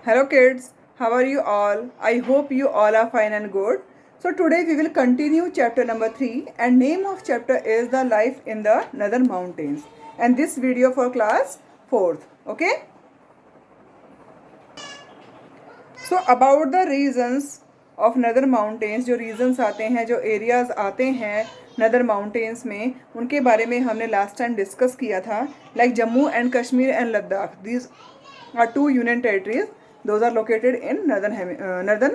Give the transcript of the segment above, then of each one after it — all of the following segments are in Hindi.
Hello kids, how are you all? I hope you all are fine and good. So today we will continue chapter number 3 and name of chapter is the life in the northern mountains and this video for class 4th. Okay? So about the reasons of northern mountains, जो reasons आते हैं, जो areas आते हैं northern mountains में, उनके बारे में हमने last time discuss किया था. Like Jammu and Kashmir and Ladakh, these are two union territories. Those are located in northern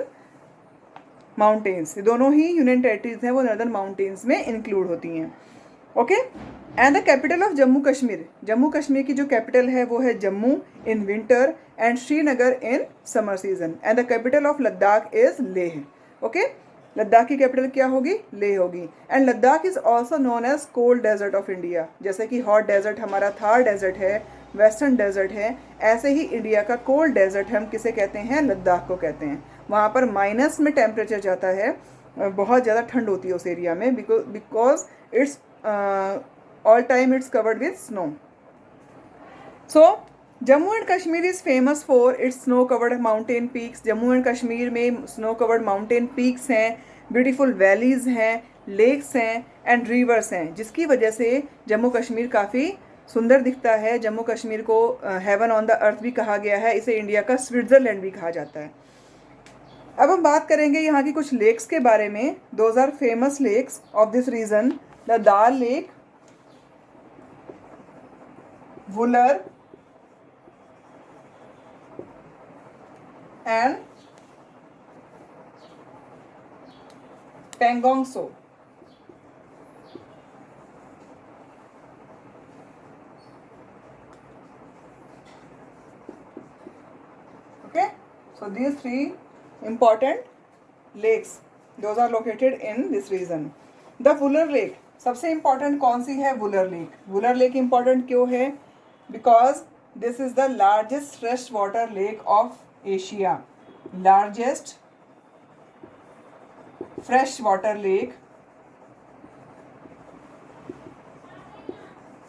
mountains. दोनों ही यूनियन टेरिटरीज हैं वो नर्दर्न माउंटेन्स में इंक्लूड होती हैं. Okay. And the capital of Jammu Kashmir, Jammu Kashmir की जो कैपिटल है वो है Jammu in winter and Srinagar in summer season. And the capital of Ladakh is Leh. Okay. Ladakh की कैपिटल क्या होगी? लेह होगी. And Ladakh is also known as cold desert of India. जैसे कि हॉट डेजर्ट हमारा थार डेजर्ट है, वेस्टर्न डेजर्ट है, ऐसे ही इंडिया का कोल्ड डेजर्ट हम किसे कहते हैं? लद्दाख को कहते हैं. वहाँ पर माइनस में टेम्परेचर जाता है, बहुत ज़्यादा ठंड होती है उस एरिया में because it's all time it's covered with snow. So Jammu and Kashmir is famous for its snow covered mountain peaks. Jammu and Kashmir में स्नो कवर्ड माउंटेन पीक्स हैं, ब्यूटीफुल वैलीज़ हैं, लेक्स हैं एंड रिवर्स हैं, जिसकी वजह से जम्मू कश्मीर काफ़ी सुंदर दिखता है. जम्मू कश्मीर को हेवन ऑन द अर्थ भी कहा गया है. इसे इंडिया का स्विट्ज़रलैंड भी कहा जाता है. अब हम बात करेंगे यहाँ की कुछ लेक्स के बारे में. Those are famous lakes of this region. The Dal lake, Wular and Pangong Tso. Okay, so these three important lakes, those are located in this region. The Vuller Lake, सबसे important कौन सी है? Vuller Lake. Vuller Lake important क्यों है? Because this is the largest freshwater lake of Asia. Largest freshwater lake.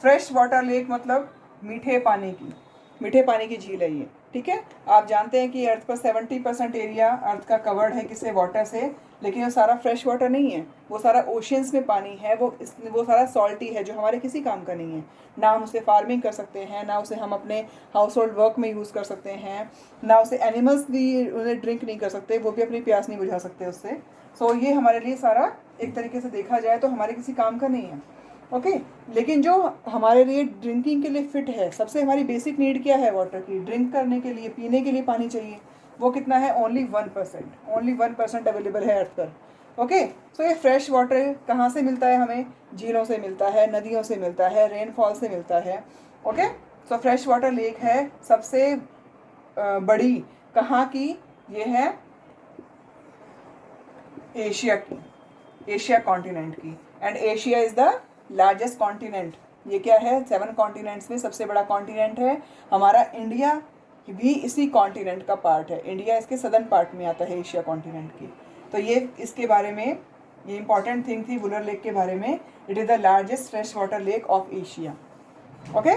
Freshwater lake मतलब मीठे पानी की झील है ये. ठीक है. आप जानते हैं कि अर्थ पर 70% एरिया अर्थ का कवर्ड है किसे? वाटर से. लेकिन वो सारा फ्रेश वाटर नहीं है, वो सारा ओशियंस में पानी है, वो सारा सॉल्टी है जो हमारे किसी काम का नहीं है. ना हम उसे फार्मिंग कर सकते हैं, ना उसे हम अपने हाउस होल्ड वर्क में यूज़ कर सकते हैं, ना उसे एनिमल्स भी उन्हें ड्रिंक नहीं कर सकते, वो भी अपनी प्यास नहीं बुझा सकते उससे. सो ये हमारे लिए सारा एक तरीके से देखा जाए तो हमारे किसी काम का नहीं है. ओके. लेकिन जो हमारे लिए ड्रिंकिंग के लिए फिट है, सबसे हमारी बेसिक नीड क्या है? वाटर की. ड्रिंक करने के लिए, पीने के लिए पानी चाहिए. वो कितना है? ओनली 1% अवेलेबल है अर्थ पर. ओके. सो ये फ्रेश वाटर कहाँ से मिलता है हमें? झीलों से मिलता है, नदियों से मिलता है, रेनफॉल से मिलता है. Okay. So fresh water lake है सबसे बड़ी कहाँ की? ये है एशिया की, एशिया कॉन्टिनेंट की. And Asia is the largest continent. ये क्या है? 7 कॉन्टिनेंट्स में सबसे बड़ा कॉन्टिनेंट है. हमारा इंडिया भी इसी कॉन्टिनेंट का पार्ट है. इंडिया इसके सदर्न पार्ट में आता है एशिया कॉन्टिनेंट की. तो ये इसके बारे में ये इंपॉर्टेंट थिंग थी वुलर लेक के बारे में. It is the largest fresh water lake of Asia. Okay.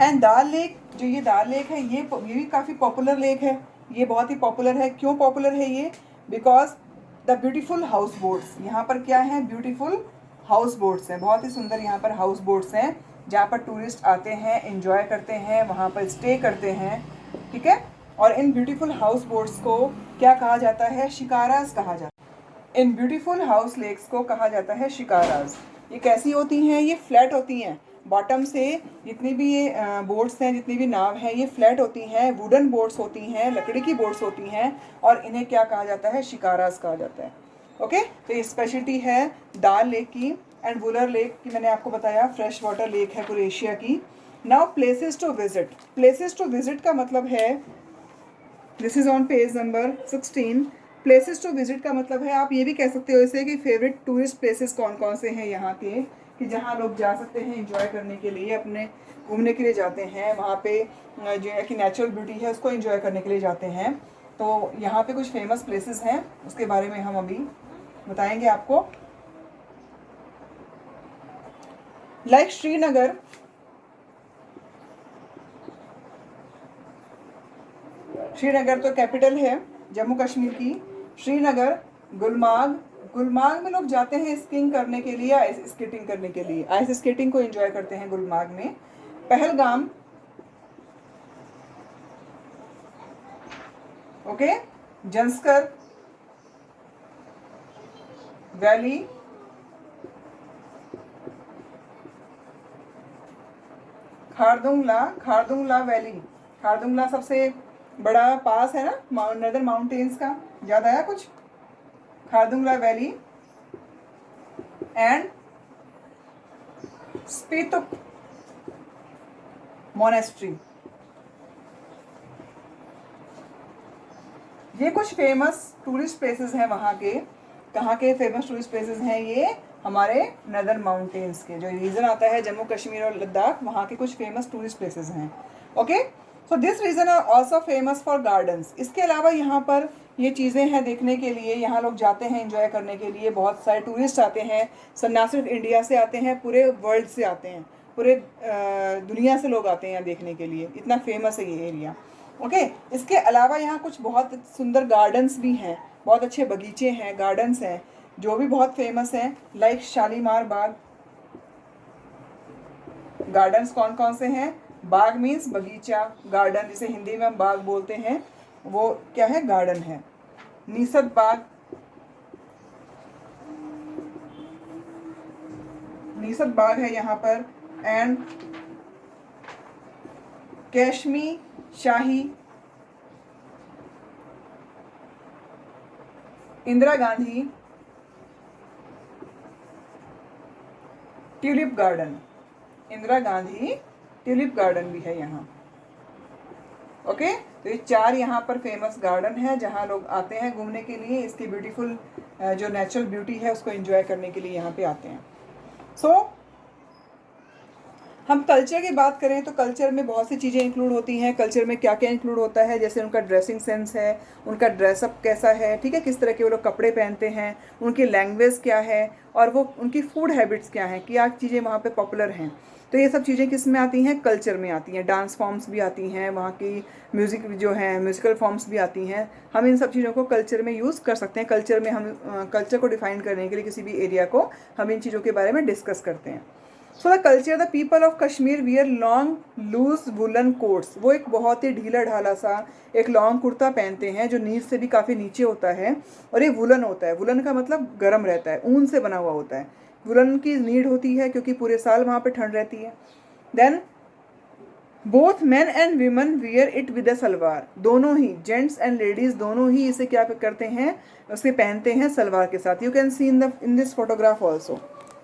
And dal lake, जो ये दाल लेक है ये भी काफ़ी पॉपुलर लेक है. ये बहुत ही पॉपुलर है. क्यों पॉपुलर है ये? Because the beautiful house boats. यहाँ पर क्या है? ब्यूटीफुल हाउस बोट्स हैं. बहुत ही सुंदर यहाँ पर हाउस बोट्स हैं जहाँ पर टूरिस्ट आते हैं, एंजॉय करते हैं, वहाँ पर स्टे करते हैं. ठीक है. और इन ब्यूटीफुल हाउस बोट्स को क्या कहा जाता है? शिकाराज कहा जाता है. इन ब्यूटीफुल हाउस लेक्स को कहा जाता है शिकाराज. ये कैसी होती हैं? ये फ्लैट होती हैं. बॉटम से जितनी भी ये बोट्स हैं, जितनी भी नाव हैं, ये फ्लैट होती हैं, वुडन बोट्स होती हैं, लकड़ी की बोट्स होती हैं. और इन्हें क्या कहा जाता है? शिकाराज कहा जाता है. ओके. तो ये स्पेशलिटी है दाल लेक की. एंड वुलर लेक की मैंने आपको बताया फ्रेश वाटर लेक है पूरे एशिया की. Now places to visit. Places to visit का मतलब है, this is on page number 16. Places to visit का मतलब है, आप ये भी कह सकते हो इसे कि फेवरेट टूरिस्ट प्लेसेस कौन कौन से हैं यहाँ के, कि जहाँ लोग जा सकते हैं एंजॉय करने के लिए, अपने घूमने के लिए जाते हैं. वहाँ पे जो कि नेचुरल ब्यूटी है उसको एंजॉय करने के लिए जाते हैं. तो यहाँ पे कुछ फेमस प्लेसेस हैं, उसके बारे में हम अभी बताएंगे आपको. लाइक श्रीनगर. श्रीनगर तो कैपिटल है जम्मू कश्मीर की। श्रीनगर, गुलमार्ग, गुलमार्ग में लोग जाते हैं स्कीइंग करने के लिए, आइस स्केटिंग करने के लिए, आइस स्केटिंग को एंजॉय करते हैं गुलमार्ग में। Pahalgam, okay, Zanskar valley, Khardungla, Khardungla valley, Khardungla सबसे बड़ा पास है ना नदर माउंटेन्स का, याद आया कुछ? Khardungla valley and Spituk monastery. ये कुछ फेमस टूरिस्ट प्लेसेस हैं वहाँ के। कहाँ के फेमस टूरिस्ट प्लेसेस हैं ये? हमारे नदर माउंटेन्स के, जो रीजन आता है जम्मू कश्मीर और लद्दाख, वहाँ के कुछ फेमस टूरिस्ट प्लेसेस हैं। Okay, so this region are also famous for gardens. इसके अलावा यहाँ पर ये चीज़ें हैं देखने के लिए, यहाँ लोग जाते हैं एंजॉय करने के लिए, बहुत सारे टूरिस्ट आते हैं, ना सिर्फ इंडिया से आते हैं, पूरे वर्ल्ड से आते हैं, पूरे दुनिया से लोग आते हैं यहाँ देखने के लिए, इतना फेमस है ये एरिया। ओके, इसके अलावा यहाँ कुछ बहुत सुंदर गार्डन्स भी हैं, बहुत अच्छे बगीचे हैं, गार्डन्स हैं जो भी बहुत फेमस हैं, लाइक शालीमार बाग। गार्डन्स कौन कौन से हैं? बाग मीन्स बगीचा, गार्डन जिसे हिंदी में हम बाग बोलते हैं, वो क्या है? गार्डन है। निसद बाग, निसद बाग है यहाँ पर, and Chashme Shahi, Indira Gandhi tulip garden, Indira Gandhi tulip garden भी है यहाँ। ओके, तो ये 4 यहाँ पर फेमस गार्डन है जहाँ लोग आते हैं घूमने के लिए, इसकी ब्यूटीफुल जो नेचुरल ब्यूटी है उसको एंजॉय करने के लिए यहाँ पे आते हैं। सो हम कल्चर की बात करें तो कल्चर में बहुत सी चीज़ें इंक्लूड होती हैं। कल्चर में क्या क्या इंक्लूड होता है? जैसे उनका ड्रेसिंग सेंस है, उनका ड्रेसअप कैसा है, ठीक है, किस तरह के वो लोग कपड़े पहनते हैं, उनकी लैंग्वेज क्या है, और वो उनकी फूड हैबिट्स क्या हैं, क्या चीज़ें वहाँ पे पॉपुलर हैं। तो ये सब चीज़ें किस में आती हैं? कल्चर में आती हैं। डांस फॉर्म्स भी आती हैं, वहाँ की म्यूज़िक जो है, म्यूज़िकल फॉर्म्स भी आती हैं। हम इन सब चीज़ों को कल्चर में यूज़ कर सकते हैं। कल्चर में हम कल्चर को डिफाइन करने के लिए किसी भी एरिया को हम इन चीज़ों के बारे में डिस्कस करते हैं। So the culture, the people of Kashmir wear long loose woollen coats. वो एक बहुत ही ढीला ढाला सा एक लॉन्ग कुर्ता पहनते हैं जो नीज से भी काफ़ी नीचे होता है, और ये वुलन होता है। वुलन का मतलब गर्म रहता है, ऊन से बना हुआ होता है। वुलन की नीड होती है क्योंकि पूरे साल वहाँ पे ठंड रहती है। Then both men and women wear it with a salwar. दोनों ही जेंट्स एंड लेडीज़ दोनों ही इसे क्या करते हैं? उसे पहनते हैं सलवार के साथ। You can see in this photograph also.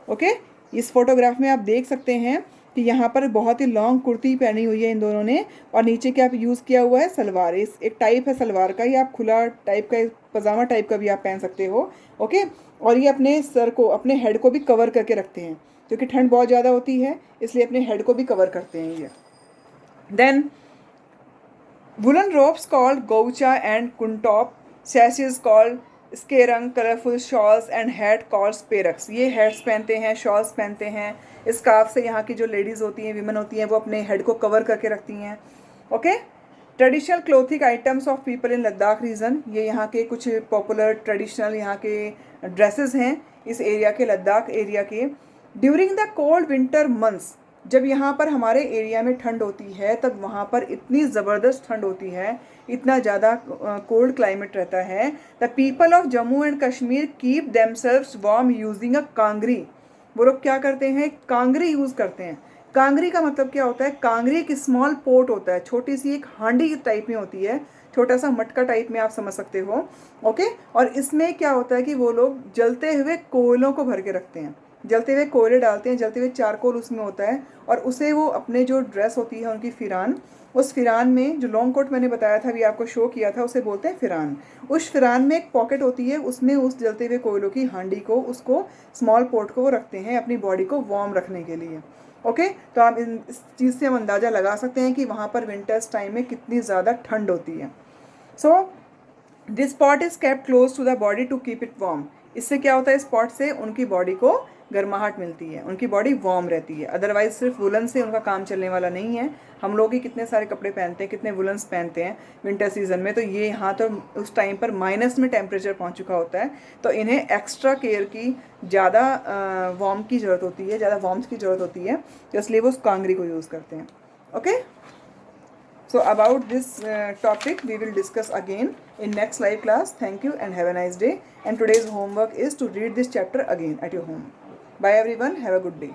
Okay, इस फोटोग्राफ में आप देख सकते हैं कि यहाँ पर बहुत ही लॉन्ग कुर्ती पहनी हुई है इन दोनों ने, और नीचे क्या यूज़ किया हुआ है? सलवार। इस एक टाइप है सलवार का, ये आप खुला टाइप का, पजामा टाइप का भी आप पहन सकते हो। ओके, और ये अपने सर को, अपने हेड को भी कवर करके रखते हैं क्योंकि ठंड बहुत ज़्यादा होती है, इसलिए अपने हेड को भी कवर करते हैं ये। Then woollen robes called goncha and kuntop, sashes called skerang, colourful shawls and hat called sperak. ये हैट्स पहनते हैं, शॉल्स पहनते हैं, स्कार्फ से यहाँ की जो लेडीज़ होती हैं, विमेन होती हैं, वो अपने हेड को कवर करके रखती हैं। Okay, traditional clothing items of people in Ladakh region. ये यहाँ के कुछ पॉपुलर ट्रेडिशनल यहाँ के ड्रेसेस हैं इस एरिया के, लद्दाख एरिया के। During the cold winter months, जब यहाँ पर हमारे एरिया में ठंड होती है तब वहाँ पर इतनी ज़बरदस्त ठंड होती है, इतना ज़्यादा कोल्ड क्लाइमेट रहता है। The people of Jammu and Kashmir keep themselves warm using a kangri. वो लोग क्या करते हैं? कांगरी यूज़ करते हैं। कांगरी का मतलब क्या होता है? कांगरी एक स्मॉल पोट होता है, छोटी सी एक हांडी टाइप में होती है, छोटा सा मटका टाइप में आप समझ सकते हो। ओके, और इसमें क्या होता है कि वो लोग जलते हुए कोयलों को भर के रखते हैं, जलते हुए कोयले डालते हैं, जलते हुए चारकोल उसमें होता है, और उसे वो अपने जो ड्रेस होती है उनकी फ़िरान, उस फ़िरान में जो लॉन्ग कोट मैंने बताया था, अभी आपको शो किया था, उसे बोलते हैं फ़िरान। उस फ़िरान में एक पॉकेट होती है, उसमें उस जलते हुए कोयलों की हांडी को, उसको स्मॉल पोट को वो रखते हैं अपनी बॉडी को वार्म रखने के लिए। ओके, तो आप इस चीज़ से हम अंदाज़ा लगा सकते हैं कि वहाँ पर विंटर्स टाइम में कितनी ज़्यादा ठंड होती है। So this pot is kept close to the body to keep it warm. इससे क्या होता है? इस पॉट से उनकी बॉडी को गर्माहट मिलती है, उनकी बॉडी वार्म रहती है। अदरवाइज सिर्फ वुलन से उनका काम चलने वाला नहीं है। हम लोग ही कितने सारे कपड़े पहनते हैं, कितने वुलन्स पहनते हैं विंटर सीजन में, तो ये यहाँ तो उस टाइम पर माइनस में टेम्परेचर पहुँच चुका होता है, तो इन्हें एक्स्ट्रा केयर की, ज़्यादा वार्म की ज़रूरत होती है, ज़्यादा वार्म्थ की ज़रूरत होती है, तो इसलिए वो कांगरी को यूज़ करते हैं। Okay, so about this topic we will discuss again in next live class. Thank you and have a nice day. And today's homework is to read this chapter again at your home. Bye everyone, have a good day.